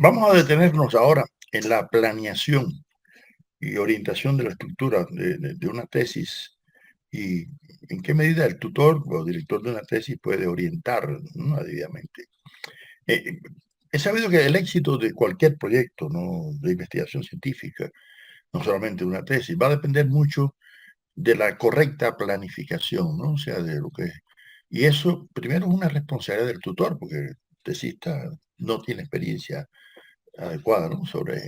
Vamos a detenernos ahora en la planeación y orientación de la estructura de una tesis y en qué medida el tutor o director de una tesis puede orientar, ¿no?, debidamente. Eh, He sabido que el éxito de cualquier proyecto, ¿no?, de investigación científica, no solamente una tesis, va a depender mucho de la correcta planificación, ¿no? O sea, de lo que... Y eso primero es una responsabilidad del tutor, porque el tesista no tiene experiencia adecuada, ¿no?, sobre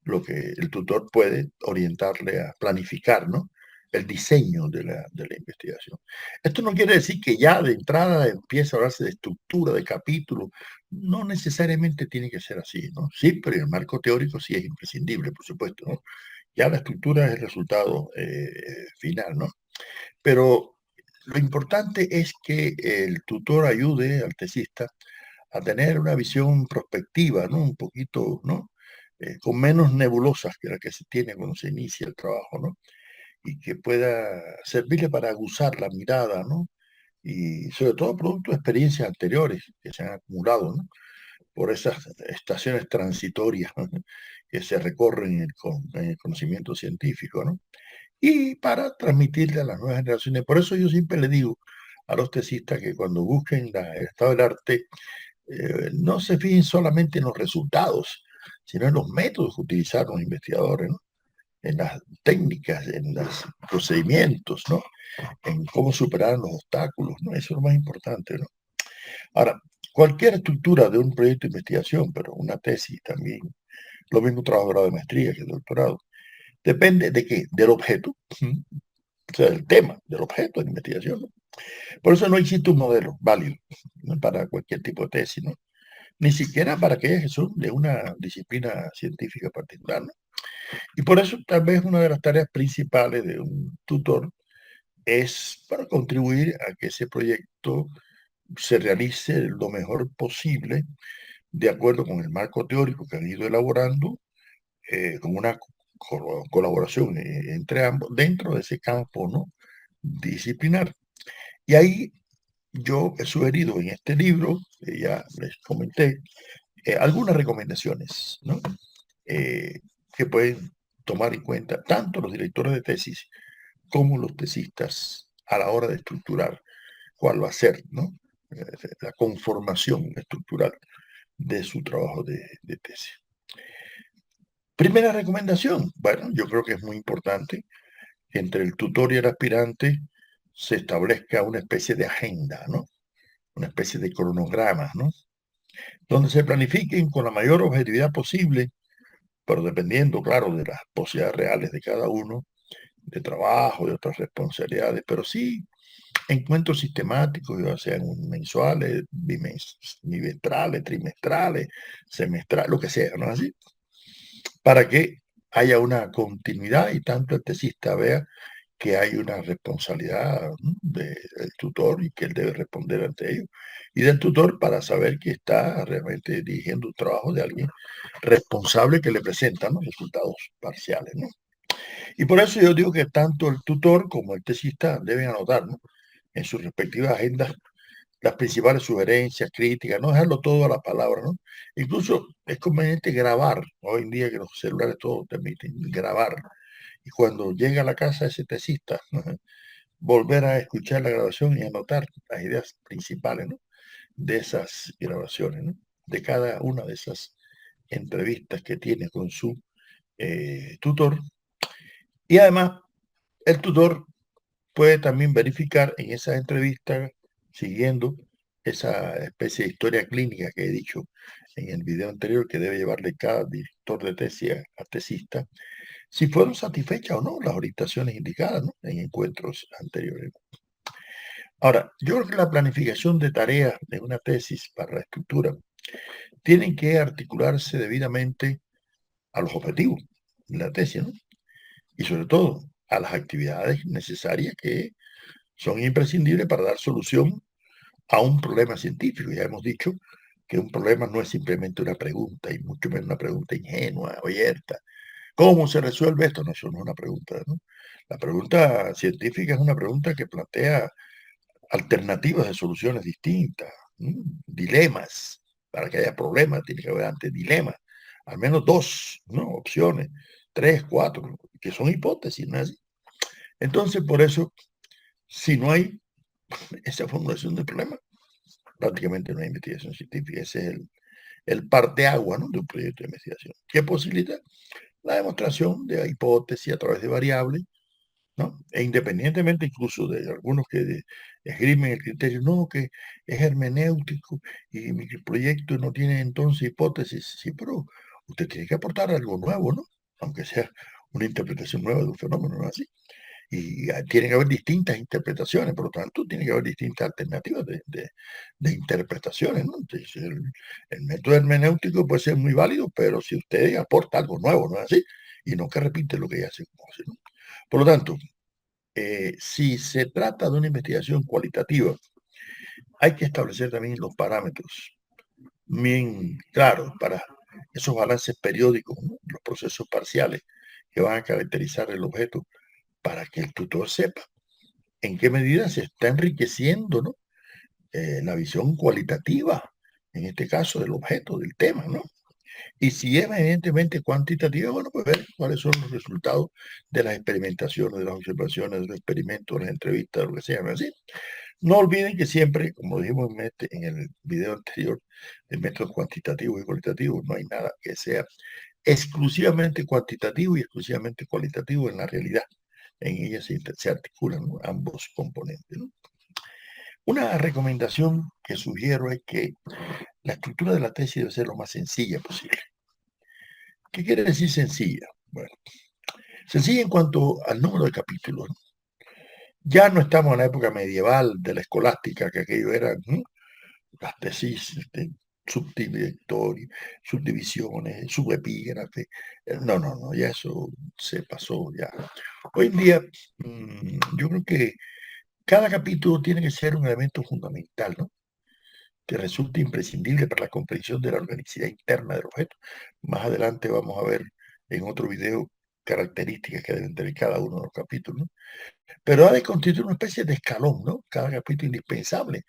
lo que el tutor puede orientarle a planificar, ¿no?, el diseño de la investigación. Esto no quiere decir que ya de entrada empiece a hablarse de estructura, de capítulo. No necesariamente tiene que ser así, ¿no? Sí, pero el marco teórico sí es imprescindible, por supuesto, ¿no? Ya la estructura es el resultado final, ¿no? Pero lo importante es que el tutor ayude al tesista a tener una visión prospectiva, ¿no? Un poquito, ¿no? Con menos nebulosas que la que se tiene cuando se inicia el trabajo, ¿no? Y que pueda servirle para aguzar la mirada, ¿no? Y sobre todo producto de experiencias anteriores que se han acumulado, ¿no?, por esas estaciones transitorias, ¿no?, que se recorren en el conocimiento científico, ¿no? Y para transmitirle a las nuevas generaciones. Por eso yo siempre le digo a los tesistas que cuando busquen el estado del arte, no se fijen solamente en los resultados, sino en los métodos que utilizaron los investigadores, ¿no?, en las técnicas, en los procedimientos, ¿no?, en cómo superaron los obstáculos, ¿no? Eso es lo más importante, ¿no? Ahora, cualquier estructura de un proyecto de investigación, pero una tesis también, lo mismo un trabajo de grado de maestría que el doctorado, depende de qué, del objeto, ¿sí?, o sea, del tema, del objeto de investigación, ¿no? Por eso no existe un modelo válido, ¿no?, para cualquier tipo de tesis, ¿no?, ni siquiera para aquellas que son de una disciplina científica particular, ¿no? Y por eso tal vez una de las tareas principales de un tutor es para contribuir a que ese proyecto se realice lo mejor posible, de acuerdo con el marco teórico que han ido elaborando, con una colaboración entre ambos dentro de ese campo, ¿no?, disciplinar. Y ahí yo he sugerido en este libro, que ya les comenté, algunas recomendaciones, ¿no?, eh, que pueden tomar en cuenta tanto los directores de tesis como los tesistas a la hora de estructurar cuál va a ser, ¿no?, eh, la conformación estructural de su trabajo de tesis. Primera recomendación, bueno, yo creo que es muy importante que entre el tutor y el aspirante se establezca una especie de agenda, ¿no?, una especie de cronogramas, ¿no?, donde se planifiquen con la mayor objetividad posible, pero dependiendo, claro, de las posibilidades reales de cada uno, de trabajo, de otras responsabilidades, pero sí encuentros sistemáticos, ya sean mensuales, bimestrales, trimestrales, semestrales, lo que sea, ¿no?, así, para que haya una continuidad y tanto el tesista vea que hay una responsabilidad, ¿no?, del tutor y que él debe responder ante ello, y del tutor para saber que está realmente dirigiendo un trabajo de alguien responsable que le presenta, ¿no?, resultados parciales, ¿no? Y por eso yo digo que tanto el tutor como el tesista deben anotar, ¿no?, en sus respectivas agendas las principales sugerencias, críticas, no dejarlo todo a la palabra, ¿no? Incluso es conveniente grabar, hoy en día que los celulares todo permiten grabar, y cuando llega a la casa ese tesista, volver a escuchar la grabación y anotar las ideas principales, ¿no?, de esas grabaciones, ¿no?, de cada una de esas entrevistas que tiene con su tutor. Y además, el tutor puede también verificar en esas entrevistas, siguiendo esa especie de historia clínica que he dicho en el video anterior, que debe llevarle cada director de tesis a tesista, si fueron satisfechas o no las orientaciones indicadas, ¿no?, en encuentros anteriores. Ahora, yo creo que la planificación de tareas de una tesis para la estructura tienen que articularse debidamente a los objetivos de la tesis, ¿no?, y sobre todo a las actividades necesarias que son imprescindibles para dar solución a un problema científico. Ya hemos dicho que un problema no es simplemente una pregunta, y mucho menos una pregunta ingenua, abierta. ¿Cómo se resuelve esto? No, eso no es una pregunta, ¿no? La pregunta científica es una pregunta que plantea alternativas de soluciones distintas, dilemas. Para que haya problemas, tiene que haber antes dilemas, al menos dos, ¿no? Opciones, tres, cuatro, que son hipótesis, ¿no es así? Entonces, por eso, si no hay esa formulación del problema, prácticamente no hay investigación científica. Ese es el parteaguas, ¿no? De un proyecto de investigación, que posibilita la demostración de hipótesis a través de variables, ¿no? E independientemente incluso de algunos que esgrimen el criterio, no, que es hermenéutico y mi proyecto no tiene entonces hipótesis. Sí, pero usted tiene que aportar algo nuevo, ¿no? Aunque sea una interpretación nueva de un fenómeno, ¿no es así? Y tiene que haber distintas interpretaciones, por lo tanto, tiene que haber distintas alternativas de interpretaciones, ¿no? Entonces, el método hermenéutico puede ser muy válido, pero si usted aporta algo nuevo, ¿no es así? Y no que repite lo que ya se conoce, ¿no? Por lo tanto, si se trata de una investigación cualitativa, hay que establecer también los parámetros bien claros para esos balances periódicos, ¿no? Los procesos parciales que van a caracterizar el objeto para que el tutor sepa en qué medida se está enriqueciendo, ¿no? La visión cualitativa, en este caso del objeto, del tema, ¿no? Y si es evidentemente cuantitativa, bueno, pues ver cuáles son los resultados de las experimentaciones, de las observaciones, de los experimentos, de las entrevistas, lo que sea, ¿no? Así. No olviden que siempre, como dijimos en el video anterior, de métodos cuantitativos y cualitativos, no hay nada que sea exclusivamente cuantitativo y exclusivamente cualitativo en la realidad. En ella se articulan, ¿no? Ambos componentes, ¿no? Una recomendación que sugiero es que la estructura de la tesis debe ser lo más sencilla posible. ¿Qué quiere decir sencilla? Bueno, sencilla en cuanto al número de capítulos, ¿no? Ya no estamos en la época medieval de la escolástica, que aquello era, ¿no? Las tesis, subdirectorio, subdivisiones, subepígrafe. No, no, no, ya eso se pasó ya. Hoy en día, yo creo que cada capítulo tiene que ser un elemento fundamental, ¿no? Que resulta imprescindible para la comprensión de la organicidad interna del objeto. Más adelante vamos a ver en otro video características que deben tener cada uno de los capítulos, ¿no? Pero ha de constituir una especie de escalón, ¿no? Cada capítulo indispensable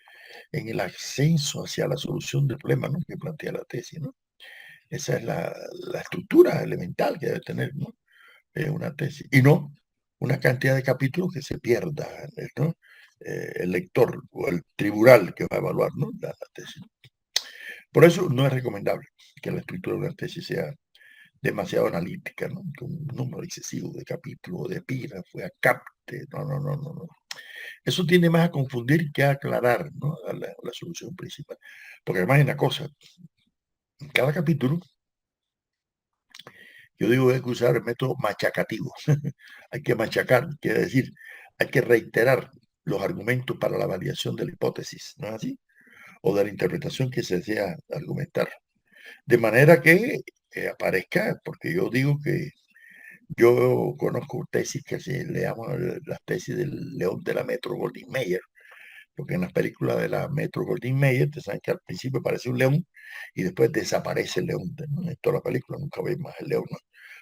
en el ascenso hacia la solución del problema, ¿no? Que plantea la tesis, ¿no? Esa es la estructura elemental que debe tener, ¿no? Una tesis. Y no una cantidad de capítulos que se pierda, ¿no? El lector o el tribunal que va a evaluar, ¿no? La tesis. Por eso no es recomendable que la estructura de una tesis sea demasiado analítica, ¿no? Con un número excesivo de capítulos, de epígrafos, acapte. No, no, no, no, no. Eso tiende más a confundir que a aclarar, ¿no? A la solución principal. Porque además hay una cosa, en cada capítulo, yo digo que hay que usar el método machacativo. Hay que machacar, quiere decir, hay que reiterar los argumentos para la validación de la hipótesis, ¿no es así? O de la interpretación que se desea argumentar. De manera que aparezca, porque yo digo que yo conozco tesis que se le llaman las tesis del León de la Metro Goldwyn Mayer, porque en las películas de la Metro Goldwyn Mayer, te saben que al principio aparece un león y después desaparece el león, ¿no? En toda la película nunca ves más el león, ¿no?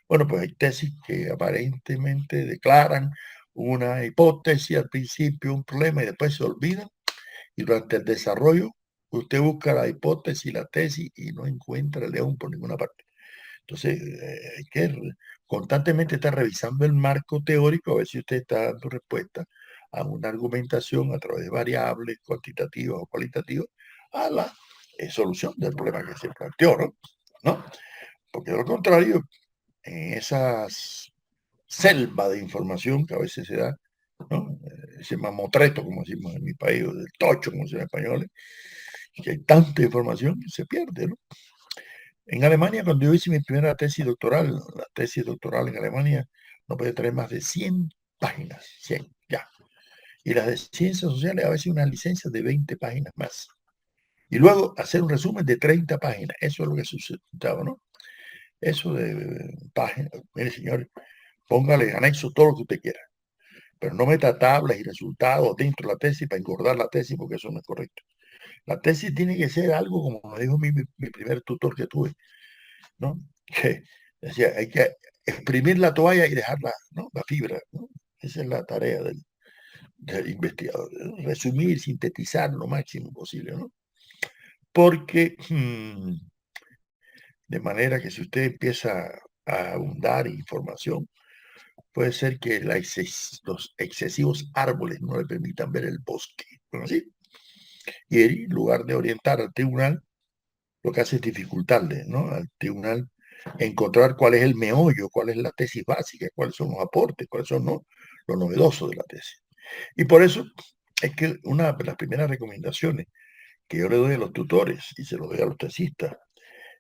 Bueno, pues hay tesis que aparentemente declaran una hipótesis al principio, un problema, y después se olvidan, y durante el desarrollo usted busca la hipótesis y la tesis y no encuentra el león por ninguna parte. Entonces, hay que constantemente estar revisando el marco teórico a ver si usted está dando respuesta a una argumentación a través de variables cuantitativas o cualitativas a la solución del problema que se planteó, ¿no? ¿No? Porque de lo contrario, en esas selva de información que a veces se da, ¿no? Ese mamotreto, como decimos en mi país, o del tocho, como dicen en español, que hay tanta información que se pierde, ¿no? En Alemania, cuando yo hice mi primera tesis doctoral, la tesis doctoral en Alemania no puede tener más de 100 páginas, 100, ya. Y las de ciencias sociales a veces una licencia de 20 páginas más. Y luego hacer un resumen de 30 páginas. Eso es lo que suscitaba, ¿no? Eso de páginas. Mire, señor, póngale anexo todo lo que usted quiera. Pero no meta tablas y resultados dentro de la tesis para engordar la tesis, porque eso no es correcto. La tesis tiene que ser algo, como me dijo mi primer tutor que tuve, ¿no? Que decía, hay que exprimir la toalla y dejarla, ¿no? La fibra, ¿no? Esa es la tarea del investigador, ¿no? Resumir, sintetizar lo máximo posible, ¿no? porque de manera que si usted empieza a abundar en información, puede ser que los excesivos árboles no le permitan ver el bosque. Bueno, ¿sí? Y en lugar de orientar al tribunal, lo que hace es dificultarle, ¿no? Al tribunal encontrar cuál es el meollo, cuál es la tesis básica, cuáles son los aportes, cuáles son, ¿no?, lo novedoso de la tesis. Y por eso es que una de las primeras recomendaciones que yo le doy a los tutores y se lo doy a los tesistas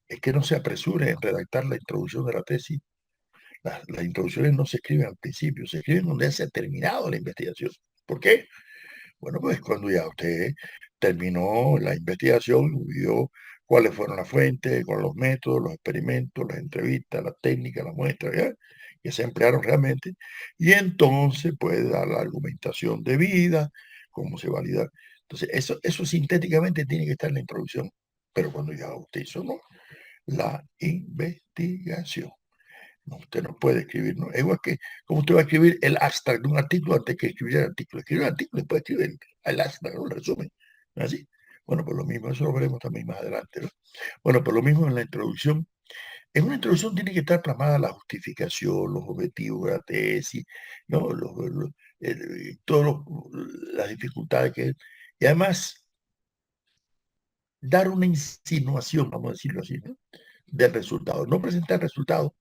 es que no se apresure en redactar la introducción de la tesis. Las introducciones no se escriben al principio, se escriben donde ya se ha terminado la investigación. ¿Por qué? Bueno, pues cuando ya usted terminó la investigación, vio cuáles fueron las fuentes, cuáles los métodos, los experimentos, las entrevistas, las técnicas, las muestras, ¿ya?, que se emplearon realmente, y entonces puede dar la argumentación debida, cómo se valida. Entonces, eso sintéticamente tiene que estar en la introducción, pero cuando ya usted hizo, ¿no?, la investigación. No, usted no puede escribir, ¿no? Es igual que como usted va a escribir el abstract de un artículo antes que escribir el artículo. Escribir el artículo y después escribir el abstract, ¿no?, el resumen. ¿No es así? Bueno, pues lo mismo, eso lo veremos también más adelante, ¿no? Bueno, pues lo mismo en la introducción. En una introducción tiene que estar plasmada la justificación, los objetivos de la tesis, ¿no? Todas las dificultades que... Y además, dar una insinuación, vamos a decirlo así, ¿no?, del resultado. No presentar resultados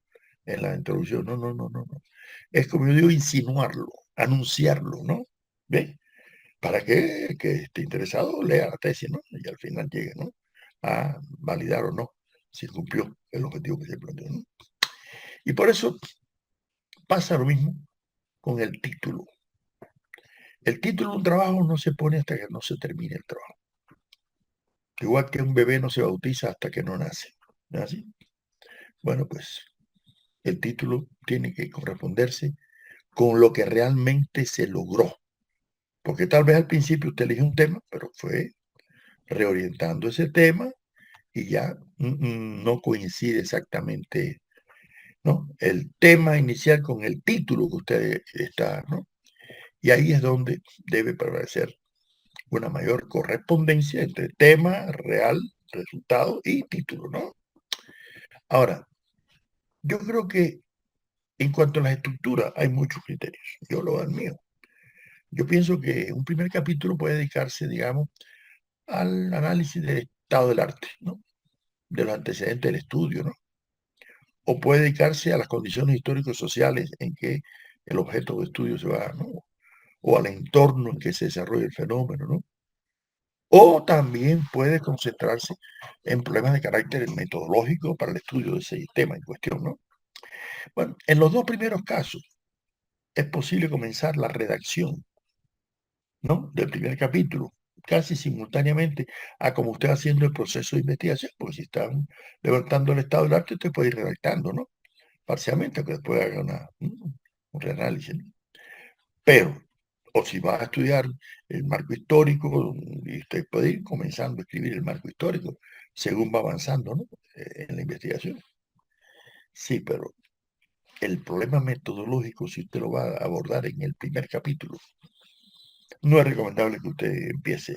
en la introducción, no, no, no, no, no. Es como yo digo, insinuarlo, anunciarlo, ¿no? ¿Ve? Para que el que esté interesado lea la tesis, ¿no? Y al final llegue, ¿no?, a validar o no si cumplió el objetivo que se planteó, ¿no? Y por eso pasa lo mismo con el título. El título de un trabajo no se pone hasta que no se termine el trabajo. Igual que un bebé no se bautiza hasta que no nace. ¿No es así? Bueno, pues el título tiene que corresponderse con lo que realmente se logró. Porque tal vez al principio usted eligió un tema, pero fue reorientando ese tema y ya no coincide exactamente, ¿no?, el tema inicial con el título que usted está, ¿no? Y ahí es donde debe prevalecer una mayor correspondencia entre tema real, resultado y título, ¿no? Ahora, yo creo que en cuanto a las estructuras hay muchos criterios. Yo lo admiro. Yo pienso que un primer capítulo puede dedicarse, digamos, al análisis del estado del arte, ¿no?, de los antecedentes del estudio, ¿no? O puede dedicarse a las condiciones históricos-sociales en que el objeto de estudio se va, ¿no?, o al entorno en que se desarrolla el fenómeno, ¿no? O también puede concentrarse en problemas de carácter metodológico para el estudio de ese tema en cuestión, ¿no? Bueno, en los dos primeros casos es posible comenzar la redacción, ¿no?, del primer capítulo, casi simultáneamente a como usted va haciendo el proceso de investigación, porque si están levantando el estado del arte, usted puede ir redactando, ¿no?, parcialmente, que después haga un reanálisis, ¿no? Pero, o si va a estudiar el marco histórico, y usted puede ir comenzando a escribir el marco histórico según va avanzando, ¿no?, en la investigación. Sí, pero el problema metodológico, si usted lo va a abordar en el primer capítulo, no es recomendable que usted empiece.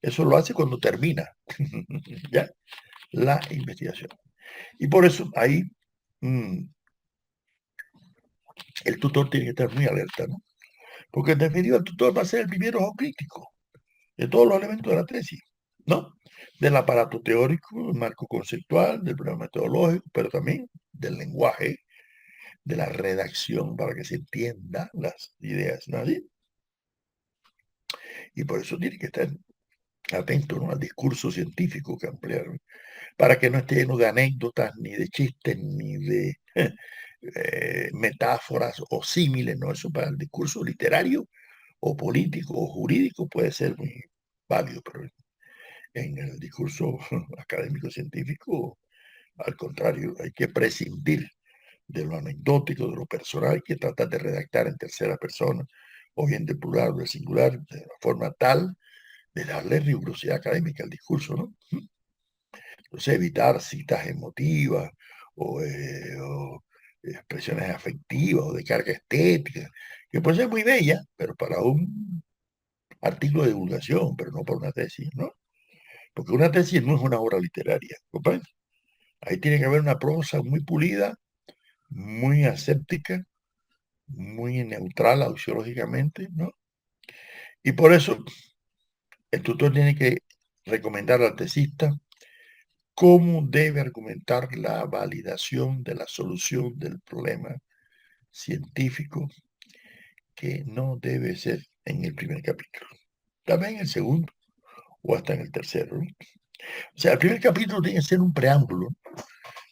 Eso lo hace cuando termina ya la investigación. Y por eso ahí el tutor tiene que estar muy alerta, ¿no? Porque en definitiva el tutor va a ser el primer ojo crítico de todos los elementos de la tesis, ¿no? Del aparato teórico, el marco conceptual, del problema metodológico, pero también del lenguaje, de la redacción para que se entiendan las ideas, ¿no? ¿Así? Y por eso tiene que estar atento, ¿no?, al discurso científico que emplearon, para que no esté lleno de anécdotas, ni de chistes, ni de metáforas o símiles, ¿no? Eso para el discurso literario o político o jurídico puede ser muy válido, pero en el discurso académico científico, al contrario, hay que prescindir de lo anecdótico, de lo personal, hay que tratar de redactar en tercera persona, o bien de plural o de singular, de una forma tal de darle rigurosidad académica al discurso, ¿no? Entonces, evitar citas emotivas o expresiones afectivas o de carga estética, que puede ser muy bella, pero para un artículo de divulgación, pero no para una tesis, ¿no? Porque una tesis no es una obra literaria, ¿comprende? Ahí tiene que haber una prosa muy pulida, muy aséptica, muy neutral audiológicamente, ¿no? Y por eso el tutor tiene que recomendar al tesista cómo debe argumentar la validación de la solución del problema científico, que no debe ser en el primer capítulo, también en el segundo o hasta en el tercero, ¿no? O sea, el primer capítulo tiene que ser un preámbulo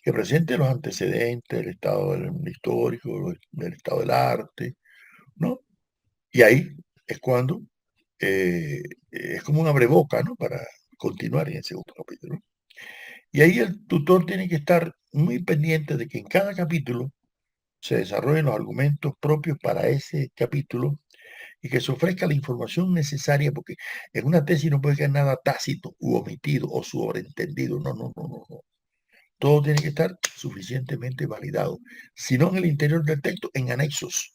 que presente los antecedentes del estado histórico, del estado del arte, ¿no? Y ahí es cuando es como un abreboca, ¿no? Para continuar en el segundo capítulo. Y ahí el tutor tiene que estar muy pendiente de que en cada capítulo se desarrollen los argumentos propios para ese capítulo y que se ofrezca la información necesaria, porque en una tesis no puede quedar nada tácito u omitido o sobreentendido. No, no, no, no, no. Todo tiene que estar suficientemente validado. Si no en el interior del texto, en anexos,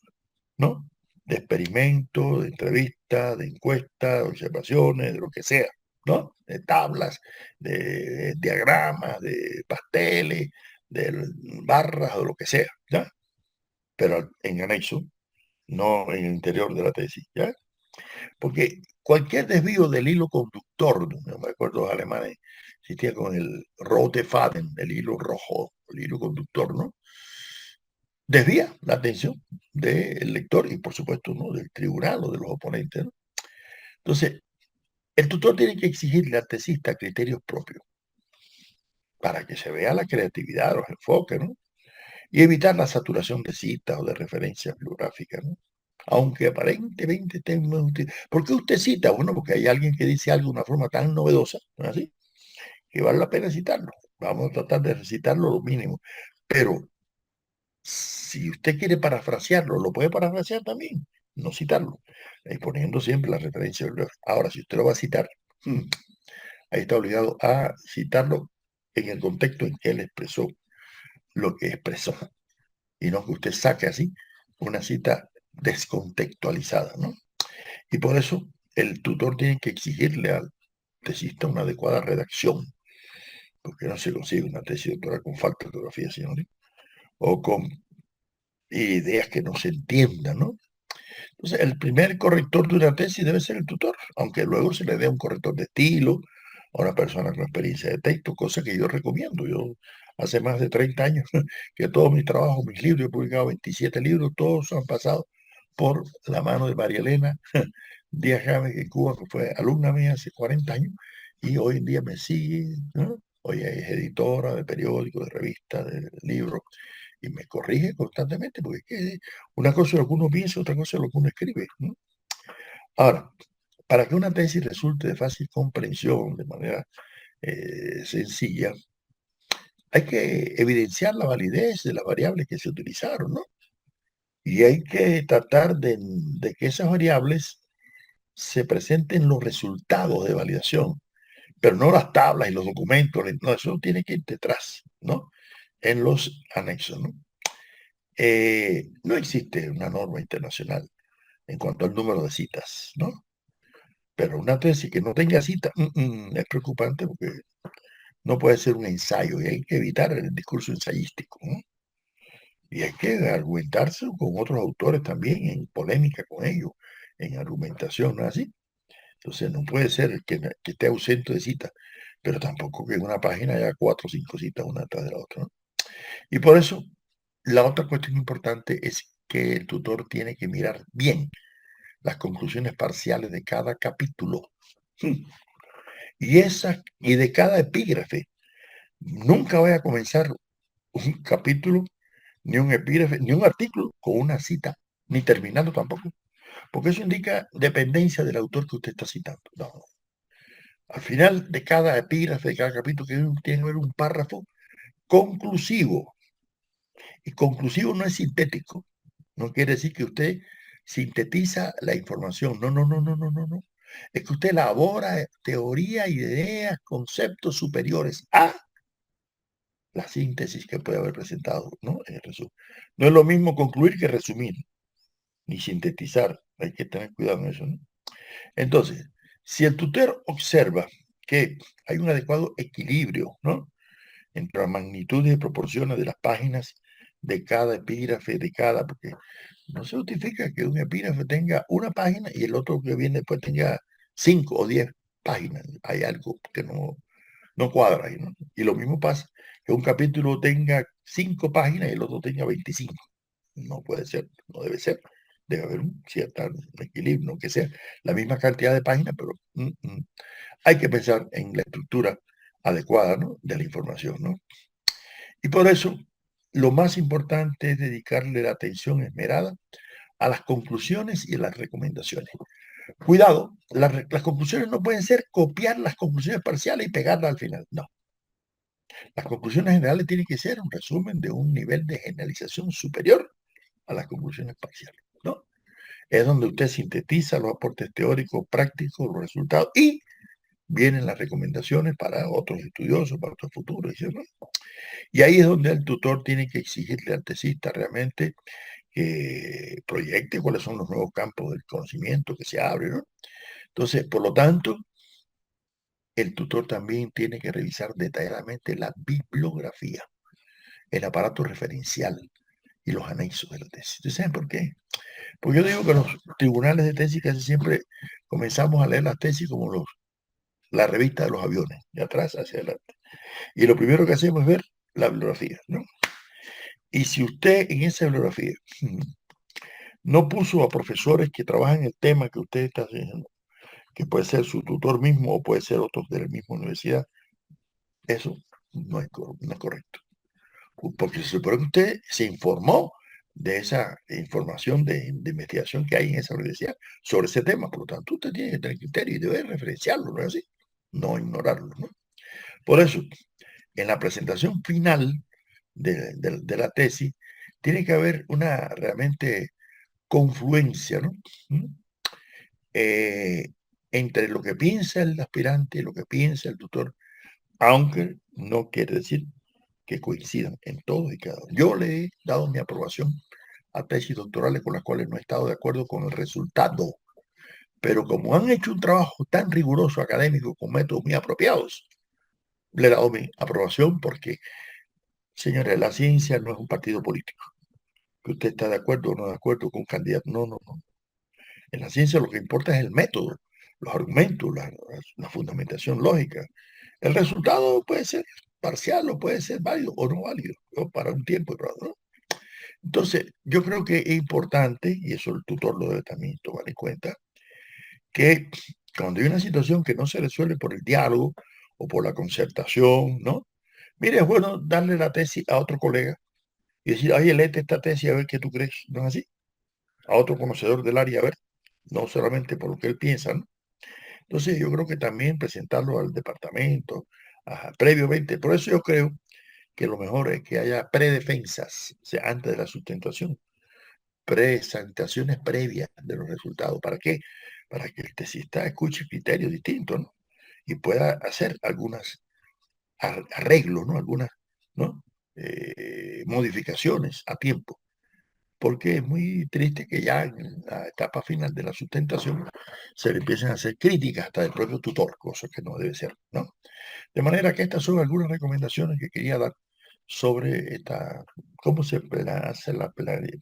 ¿no? De experimentos, de entrevistas, de encuestas, de observaciones, de lo que sea, ¿no? De tablas, de diagramas, de pasteles, de barras o lo que sea, ¿ya? Pero en anexo, no en el interior de la tesis, ¿ya? Porque cualquier desvío del hilo conductor, no me acuerdo, los alemanes existía con el rote Faden, el hilo rojo, el hilo conductor, ¿no? Desvía la atención del lector y, por supuesto, ¿no? Del tribunal o de los oponentes, ¿no? Entonces, el tutor tiene que exigirle al tesista criterios propios para que se vea la creatividad, los enfoques, ¿no? Y evitar la saturación de citas o de referencias bibliográficas, ¿no? Aunque aparentemente estén muy útiles. ¿Por qué usted cita? Bueno, porque hay alguien que dice algo de una forma tan novedosa, ¿no es así? Que vale la pena citarlo. Vamos a tratar de recitarlo lo mínimo. Pero si usted quiere parafrasearlo, lo puede parafrasear también, no citarlo, poniendo siempre la referencia bibliográfica. Ahora, si usted lo va a citar, ahí está obligado a citarlo en el contexto en que él expresó lo que expresó, y no que usted saque así una cita descontextualizada, ¿no? Y por eso el tutor tiene que exigirle al tesista una adecuada redacción, porque no se consigue una tesis doctoral con falta de ortografía, señores, o con ideas que no se entiendan, ¿no? Entonces, el primer corrector de una tesis debe ser el tutor, aunque luego se le dé un corrector de estilo a una persona con experiencia de texto, cosa que yo recomiendo. Yo hace más de 30 años que todos mis trabajos, mis libros, he publicado 27 libros, todos han pasado por la mano de María Elena Díaz James, que en Cuba, que fue alumna mía hace 40 años, y hoy en día me sigue, ¿no? Hoy es editora de periódicos, de revistas, de libros, y me corrige constantemente, porque es que una cosa es lo que uno piensa, otra cosa es lo que uno escribe, ¿no? Ahora, para que una tesis resulte de fácil comprensión, de manera sencilla, hay que evidenciar la validez de las variables que se utilizaron, ¿no? Y hay que tratar de que esas variables se presenten los resultados de validación, pero no las tablas y los documentos, no, eso tiene que ir detrás, ¿no? En los anexos, ¿no? No existe una norma internacional en cuanto al número de citas, ¿no? Pero una tesis que no tenga cita es preocupante porque no puede ser un ensayo y hay que evitar el discurso ensayístico, ¿no? Y hay que argumentarse con otros autores también, en polémica con ellos, en argumentación, ¿no es así? Entonces no puede ser que esté ausente de citas, pero tampoco que en una página haya 4 o 5 citas una tras de la otra, ¿no? Y por eso, la otra cuestión importante es que el tutor tiene que mirar bien las conclusiones parciales de cada capítulo. Y de cada epígrafe. Nunca voy a comenzar un capítulo, ni un epígrafe, ni un artículo con una cita, ni terminando tampoco, porque eso indica dependencia del autor que usted está citando. No. Al final de cada epígrafe, de cada capítulo, tiene que haber un párrafo conclusivo. Y conclusivo no es sintético. No quiere decir que usted sintetiza la información. No, no, no, no, no, no, no. Es que usted elabora teoría, ideas, conceptos superiores a la síntesis que puede haber presentado, ¿no? En el resumen. No es lo mismo concluir que resumir, ni sintetizar. Hay que tener cuidado en eso, ¿no? Entonces, si el tutor observa que hay un adecuado equilibrio, ¿no?, entre las magnitudes y proporciones de las páginas de cada epígrafe, porque no se justifica que un epígrafe tenga una página y el otro que viene después tenga 5 o 10 páginas. Hay algo que no cuadra ahí, ¿no? Y lo mismo pasa, que un capítulo tenga 5 páginas y el otro tenga 25. No puede ser, no debe ser. Debe haber un cierto equilibrio, no que sea la misma cantidad de páginas, pero hay que pensar en la estructura adecuada, ¿no?, de la información, ¿no? Y por eso, lo más importante es dedicarle la atención esmerada a las conclusiones y a las recomendaciones. Cuidado, las conclusiones no pueden ser copiar las conclusiones parciales y pegarlas al final. No. Las conclusiones generales tienen que ser un resumen de un nivel de generalización superior a las conclusiones parciales, ¿no? Es donde usted sintetiza los aportes teóricos, prácticos, los resultados y vienen las recomendaciones para otros estudiosos, para otros futuros, ¿no? Y ahí es donde el tutor tiene que exigirle al tesista realmente que proyecte cuáles son los nuevos campos del conocimiento que se abren, ¿no? Entonces, por lo tanto, el tutor también tiene que revisar detalladamente la bibliografía, el aparato referencial y los anexos de la tesis. ¿Ustedes saben por qué? Porque yo digo que los tribunales de tesis casi siempre comenzamos a leer las tesis como la revista de los aviones, de atrás hacia adelante. Y lo primero que hacemos es ver la bibliografía, ¿no? Y si usted en esa bibliografía no puso a profesores que trabajan el tema que usted está haciendo, que puede ser su tutor mismo o puede ser otros de la misma universidad, eso no es correcto. Porque se supone que usted se informó de esa información de investigación que hay en esa universidad sobre ese tema. Por lo tanto, usted tiene que tener criterio y debe referenciarlo, ¿no es así? No ignorarlo, ¿no? Por eso, en la presentación final de la tesis, tiene que haber una realmente confluencia, ¿no?, eh, entre lo que piensa el aspirante y lo que piensa el tutor, aunque no quiere decir que coincidan en todo y cada uno. Yo le he dado mi aprobación a tesis doctorales con las cuales no he estado de acuerdo con el resultado, pero como han hecho un trabajo tan riguroso académico con métodos muy apropiados, le he dado mi aprobación porque, señores, la ciencia no es un partido político, que usted está de acuerdo o no de acuerdo con un candidato. No, no, no. En la ciencia lo que importa es el método, los argumentos, la fundamentación lógica. El resultado puede ser parcial o puede ser válido o no válido, o para un tiempo y para otro, ¿no? Entonces, yo creo que es importante, y eso el tutor lo debe también tomar en cuenta, que cuando hay una situación que no se resuelve por el diálogo o por la concertación, ¿no? Mire, es bueno darle la tesis a otro colega y decir, oye, léete esta tesis a ver qué tú crees, ¿no es así? A otro conocedor del área, a ver, no solamente por lo que él piensa, ¿no? Entonces, yo creo que también presentarlo al departamento, previamente. Por eso yo creo que lo mejor es que haya predefensas, o sea, antes de la sustentación, presentaciones previas de los resultados. ¿Para qué? Para que el tesista escuche criterios distintos, ¿no?, y pueda hacer algunas arreglos, ¿no?, algunas, ¿no?, modificaciones a tiempo. Porque es muy triste que ya en la etapa final de la sustentación se le empiecen a hacer críticas hasta del propio tutor, cosa que no debe ser, ¿no? De manera que estas son algunas recomendaciones que quería dar sobre cómo se hace la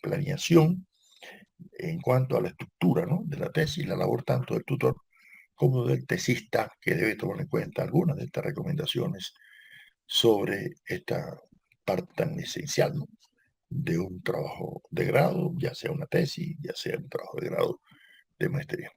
planeación en cuanto a la estructura, ¿no?, de la tesis, la labor tanto del tutor como del tesista, que debe tomar en cuenta algunas de estas recomendaciones sobre esta parte tan esencial, ¿no?, de un trabajo de grado, ya sea una tesis, ya sea un trabajo de grado de maestría.